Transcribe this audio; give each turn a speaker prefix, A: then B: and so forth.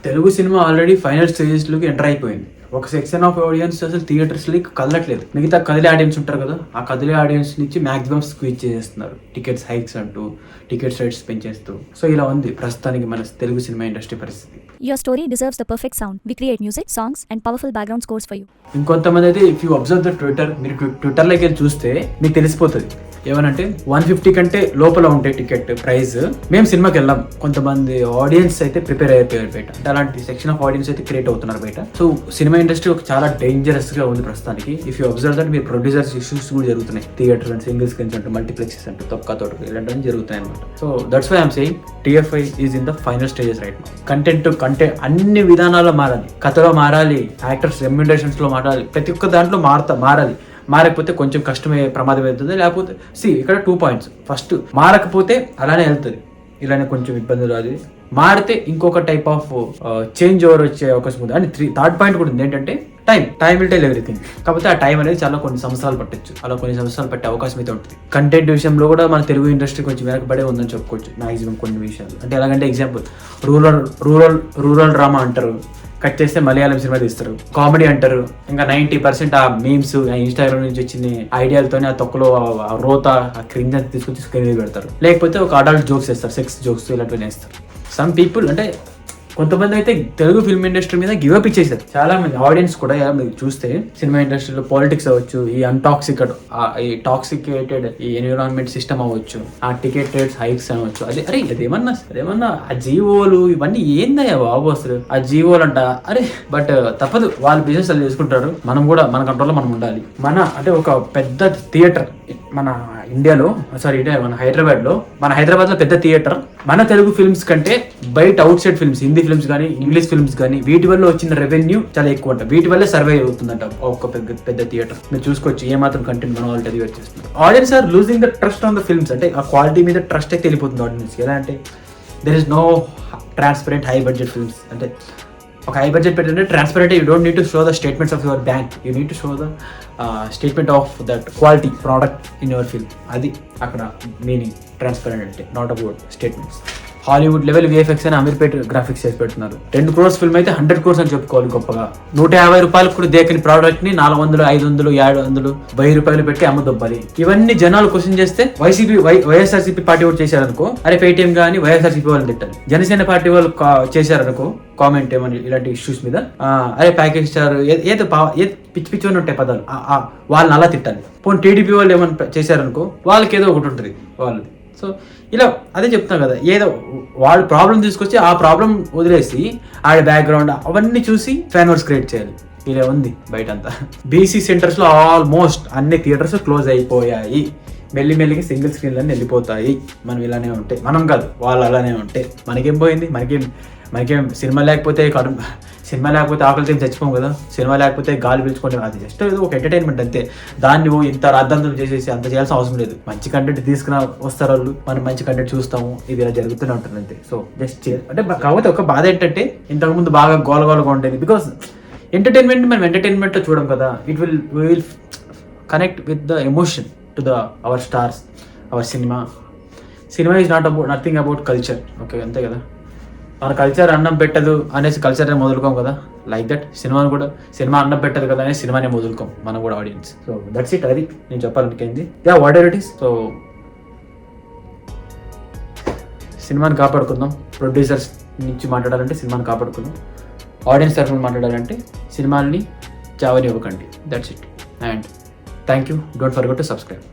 A: Telugu cinema already final స్టేజెస్లోకి enter అయిపోయింది. ఒక సెక్షన్ ఆఫ్ ఆడియన్స్ అసలు థియేటర్స్లోకి కదలట్లేదు. మిగతా కదిలే ఆడియన్స్ ఉంటారు కదా, ఆ కదిలే ఆడియన్స్ నుంచి మాక్సిమం స్క్వీజ్ చేసేస్తున్నారు. టికెట్స్ హైక్స్ అంటూ, టికెట్స్ రేట్స్ పెంచేస్తూ. సో ఇలా ఉంది ప్రస్తుతానికి మన తెలుగు సినిమా ఇండస్ట్రీ పరిస్థితి.
B: Your story deserves the perfect sound. We create music, songs and powerful background scores for you.
A: ఇంకొంతమంది అయితే if you observe the Twitter, మీరు ట్విట్టర్లోకి వెళ్ళి చూస్తే మీకు తెలిసిపోతుంది. ఏమనంటే 150 కంటే లోపల ఉంటే టికెట్ ప్రైస్ మేము సినిమాకి వెళ్ళాం. కొంతమంది ఆడియన్స్ అయితే ప్రిపేర్ అయిపోయారు బయట. అంటే అలాంటి సెక్షన్ ఆఫ్ ఆడియన్స్ అయితే క్రియేట్ అవుతున్నారు బయట. సో సినిమా ఇండస్ట్రీ ఒక చాలా డేంజరస్ గా ఉంది ప్రస్తుతానికి. ఇఫ్ యూ అబ్జర్వ్ దట్ మీరు ప్రొడ్యూసర్స్ ఇష్యూస్ కూడా జరుగుతున్నాయి. థియేటర్ అండ్ సింగిల్ స్క్రీన్స్ అంటూ, మల్టీప్లెక్సెస్ అంటూ, తొక్క తోట ఇలాంటివన్నీ జరుగుతున్నాయి అనమాట. So that's why I'm saying TFI is in the final stages right now. Content అన్ని విధానాల్లో మారాలి. కథలో మారాలి, యాక్టర్స్ రెమ్యునరేషన్స్ లో మారాలి, ప్రతి ఒక్క దాంట్లో మారాలి. మారకపోతే కొంచెం కష్టమే, ప్రమాదం అవుతుంది. లేకపోతే ఇక్కడ 2 పాయింట్స్. ఫస్ట్, మారకపోతే అలానే వెళ్తుంది, ఇలానే కొంచెం ఇబ్బందులు. అది మారితే ఇంకొక టైప్ ఆఫ్ చేంజ్ ఓవర్ వచ్చే అవకాశం ఉంది. అని థర్డ్ పాయింట్ కూడా ఉంది, ఏంటంటే టైం విల్ టెల్ ఎవ్రీథింగ్. కాకపోతే ఆ టైం అనేది చాలా కొన్ని సంవత్సరాలు పట్టచ్చు. అలా కొన్ని సంవత్సరాలు పట్టే అవకాశం అయితే ఉంటుంది. కంటెంట్ విషయంలో కూడా మన తెలుగు ఇండస్ట్రీ కొంచెం వెనకబడే ఉందని చెప్పుకోవచ్చు మాక్సిమం కొన్ని విషయాలు. అంటే ఎలాగంటే ఎగ్జాంపుల్ రూరల్ డ్రామా అంటారు, కట్ చేస్తే మలయాళం సినిమా తీస్తారు. కామెడీ అంటారు, ఇంకా 90% ఆ మీమ్స్, ఇన్స్టాగ్రామ్ నుంచి వచ్చిన ఐడియాలతోనే ఆ తొక్కలో ఆ రోత, ఆ క్రింజ్ అంతా తీసుకొచ్చి స్క్రీన్ మీద పెడతారు. లేకపోతే ఒక అడల్ట్ జోక్స్ వేస్తారు, సెక్స్ జోక్స్ ఇలాంటివి వేస్తారు. సమ్ పీపుల్ అంటే కొంతమంది అయితే తెలుగు ఫిల్మ్ ఇండస్ట్రీ మీద గివ్ అప్ ఇచ్చేసారు. చాలా మంది ఆడియన్స్ కూడా మీరు చూస్తే సినిమా ఇండస్ట్రీలో పాలిటిక్స్ అవ్వచ్చు, ఈ ఈ టాక్సికేటెడ్ ఈ ఎన్విరాన్మెంట్ సిస్టమ్ అవ్వచ్చు, ఆ టికెట్ రేట్స్ హైక్స్ అవ్వచ్చు, అదేమన్నా ఆ జీవోలు ఇవన్నీ ఏందయ్యా బాబు అసలు. ఆ జీవోలు అంట, బట్ తప్పదు, వాళ్ళ బిజినెస్ వాళ్ళు చేసుకుంటారు. మనం కూడా మన కంట్రోల్లో మనం ఉండాలి. అంటే ఒక పెద్ద థియేటర్ మన ఇండియాలో, మన హైదరాబాద్ లో పెద్ద థియేటర్ మన తెలుగు ఫిల్మ్స్ కంటే బయట out side films, Hindi films కానీ, ఇంగ్లీష్ ఫిల్మ్స్ కానీ, వీటి వల్ల వచ్చిన రెవెన్యూ చాలా ఎక్కువ అంట. వీటి వల్లే సర్వే అవుతుందంట ఒక పెద్ద థియేటర్. మీరు చూసుకోవచ్చు ఏమాత్రం కంటెంట్ మన వాళ్ళు డెలివర్ చేస్తున్నారు. Audience are losing the trust on the films. అంటే ఆ క్వాలిటీ మీద ట్రస్ట్ అయితే వెళ్ళిపోతుంది ఆడియన్స్. ఎలా అంటే there is no transparent high budget films. అంటే ఒక హై బడ్జెట్ పెట్టంటే transparent, you don't need to show the statements of your bank, you need to show the statement of that quality product in your film. అది అక్కడ meaning transparent అంటే, not about statements. Hollywood level VFX అని Ameerpet graphics చేసి పెడుతున్నారు. 2 crores film అయితే 100 crores అని చెప్పుకోవాలి గొప్పగా. 150 రూపాయలకు కూడా దేకని ప్రోడక్ట్ ని 400, 500, 700, 1000 రూపాయలు పెట్టి అమ్మదొబ్బాలి. ఇవన్నీ జనాలు క్వశ్చన్ చేస్తే వైఎస్ఆర్సీపీ పార్టీ వాళ్ళు చేశారనుకో, పేటీఎం కానీ వైఎస్ఆర్సీపీ వాళ్ళని తిట్టాలి. జనసేన పార్టీ వాళ్ళు చేశారనుకో కామెంట్ ఏమని ఇలాంటి ఇష్యూస్ మీద, ప్యాకేజ్ స్టార్ ఏదో పిచ్చి అని ఉంటాయి పదాలు, వాళ్ళని అలా తిట్టాలి. పోనీ టీడీపీ వాళ్ళు ఏమన్నా చేశారనుకో, వాళ్ళకి ఏదో ఒకటి ఉంటుంది వాళ్ళది. సో ఇలా అదే చెప్తాం కదా, ఏదో వాళ్ళు ప్రాబ్లం తీసుకొచ్చి ఆ ప్రాబ్లం వదిలేసి ఆడ బ్యాక్గ్రౌండ్ అవన్నీ చూసి ఫ్యాన్ వర్స్ క్రియేట్ చేయాలి. ఇలా ఉంది బయట అంతా. బీసీ సెంటర్స్లో ఆల్మోస్ట్ అన్ని థియేటర్స్ క్లోజ్ అయిపోయాయి. మెల్లిమెల్లిగా సింగిల్ స్క్రీన్లన్నీ వెళ్ళిపోతాయి. మనం ఇలానే ఉంటే, మనం కాదు వాళ్ళు అలానే ఉంటే మనకేం పోయింది? మనకేం సినిమా లేకపోతే ఆకలితో ఏం చచ్చిపోం కదా. సినిమా లేకపోతే గాలి పీల్చుకుంటే అది జస్ట్ ఏదో ఒక ఎంటర్టైన్మెంట్ అంతే. దాన్ని ఇంత రాద్ధాంతం చేసేసి అంత చేయాల్సిన అవసరం లేదు. మంచి కంటెంట్ తీసుకుని వస్తారు వాళ్ళు, మనం మంచి కంటెంట్ చూస్తాము, ఇది ఇలా జరుగుతూనే ఉంటుంది అంతే. సో జస్ట్ అంటే కాకపోతే ఒక బాధ ఏంటంటే ఇంతకుముందు బాగా గోలగోలగా ఉండేది. బికాస్ ఎంటర్టైన్మెంట్ మనం ఎంటర్టైన్మెంట్లో చూడం కదా. we will connect with the emotion to our stars, our cinema is nothing about culture. Okay, అంతే కదా. మన కల్చర్ అన్నం పెట్టదు అనేసి కల్చర్నే మొదలుకోం కదా. లైక్ దట్ సినిమాని కూడా, సినిమా అన్నం పెట్టదు కదా అనేసి సినిమానే మొదలుకోం మనం కూడా ఆడియన్స్. So that's it. అది నేను చెప్పాలనుకుంది. Whatever it is. So సినిమాని కాపాడుకుందాం. ప్రొడ్యూసర్స్ నుంచి మాట్లాడాలంటే సినిమాని కాపాడుకుందాం. ఆడియన్స్ తరఫున మాట్లాడాలంటే సినిమాల్ని చావనివ్వకండి. That's it. And thank you. Don't forget to subscribe.